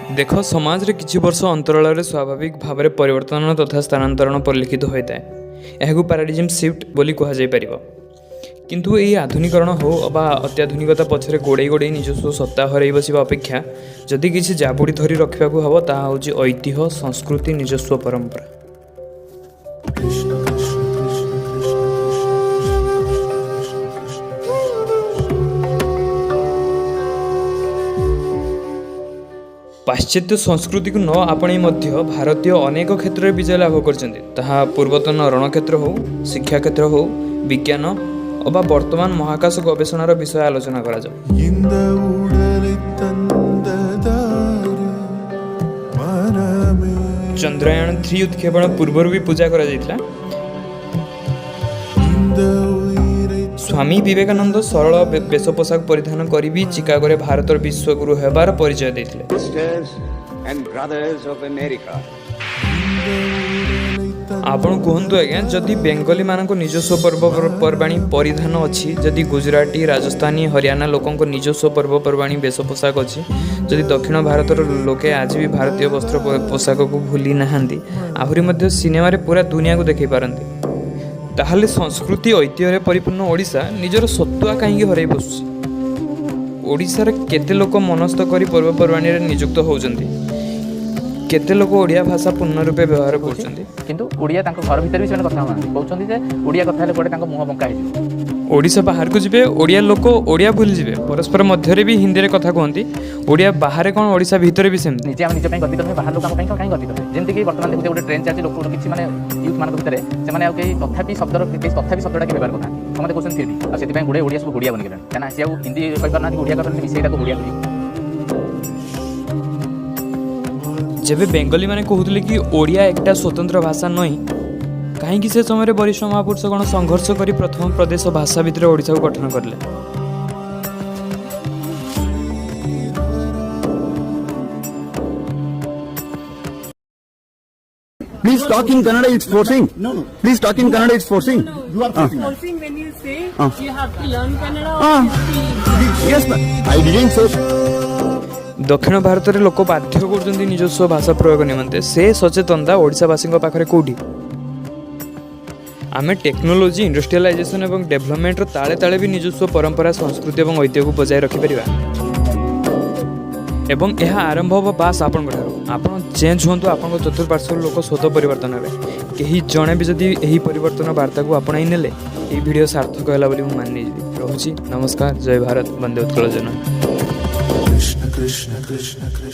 देख समाज रे किछि वर्ष अंतराल स्वाभाविक भाव में परिवर्तन तथा स्थानांतरण परिलक्षित होता है। यह पैराडिजिम शिफ्ट बोली कह जापर किंतु यही आधुनिकरण हो अबा अत्याधुनिकता पछरे गोड़े गोड़े निजस्व सत्ता हरई बसवा अपेक्षा जदि किसी जाबुड़ी धरी रखा हम ताहा होची ऐतिह्य संस्कृति निजस्व परंपरा। पाश्चात्य संस्कृति को न आपणे मध्य भारतीय अनेक क्षेत्र में विजय लाभ कर पूर्वतन रणक्षेत्र हो शिक्षा क्षेत्र हो विज्ञान अबा वर्तमान महाकाश गवेषणार विषय आलोचना करा चंद्रयान 3 उत्क्षेपण पूर्व भी पूजा करा जायतिला। स्वामी विवेकानंद सरल वेश पोशाक परिधान करी भी चिकागो रे भारतर विश्वगुरु हेबार परिचय देथिले। आपण कहतु आज्ञा जदि बेंगली मानक निजस्व पर्वपर्वाणी परिधान अच्छी जदि गुजराती राजस्थानी हरियाणा लोकों निजस्व पर्वपर्वाणी वेश पोशाक अच्छी जदि दक्षिण भारतर लोके आज भी भारतीय वस्त्र पोशाक को भूली नहांती आहरी मध्य सिनेमा रे पूरा दुनिया को देखई पारंती ताहले संस्कृति ऐतिह्य परिपूर्ण ओडिशा निजर सत्वा कहीं हरई बसुची। ओडिशार केते लोक मनस्थ करी पर्वपर्वाणी रे नियुक्त होउचंती केते लोक ओडिया भाषा पूर्ण रूपे व्यवहार करछंती किंतु ओडिया तांको घर भीतर भी से कथा होनांती कहउछंती जे ओडिया कथा हेले कोडे तांको मुह बंका हेजि ओडिशा बाहर को जिबे ओडिया लोक ओडिया भूली जिबे परस्पर मध्य रे भी हिंदी रे कथा कहंती ओडिया बाहर कोन ओडिशा भीतर भी सेम निजे हम निजे पई गति करबे बाहर लोक हम पई गति करबे जेंति कि वर्तमान देखुते गोटे ट्रेन चाची लोक किछि माने यूथ मान भीतर से माने कई तथापि शब्दटा के व्यवहार करना समते क्वेश्चन फिर भी आ सेति पई गुडे ओडिया सब ओडिया बनि गेलन काना से हिंदी कहि करना ओडिया करना भी सेटा को ओडिया करी जेबे बेंगली माने कहूतले कि ओडिया एकटा स्वतंत्र भाषा नई कहीं से समय वरिष्ठ महापुरुष गण संघर्ष करी प्रथम प्रदेश भाषा भितर ओडिशा को गठन करले। Please talk in Kannada, it's forcing. No. Please talk in Kannada, it's forcing. You are forcing when you say you have to learn Kannada or you have to Yes, ma'am. I didn't say. दक्षिण भारत में लोक बाध्य कर निजस्व भाषा प्रयोग निमंते से सचेतनता ओडिशावासी पाखे कौटी आम टेक्नोलोजी इंडस्ट्रियलाइजेशन और डेभलपमेंट ताले ताले भी निजस्व परंपरा संस्कृति और ऐतिह्य को बजाय रखिपर एवं यह आरंभ हम बास आपण चेंज हूँ आप चतुर्पार्श्व लोक स्वतः परिवर्तन हे कहीं जड़े भी जदि यही परिवर्तन वार्ता को आपणाई नेले ये वीडियो सार्थक है मानि रोची। नमस्कार, जय भारत, वंदे उत्कल जननी। Krishna Krishna Krishna Krishna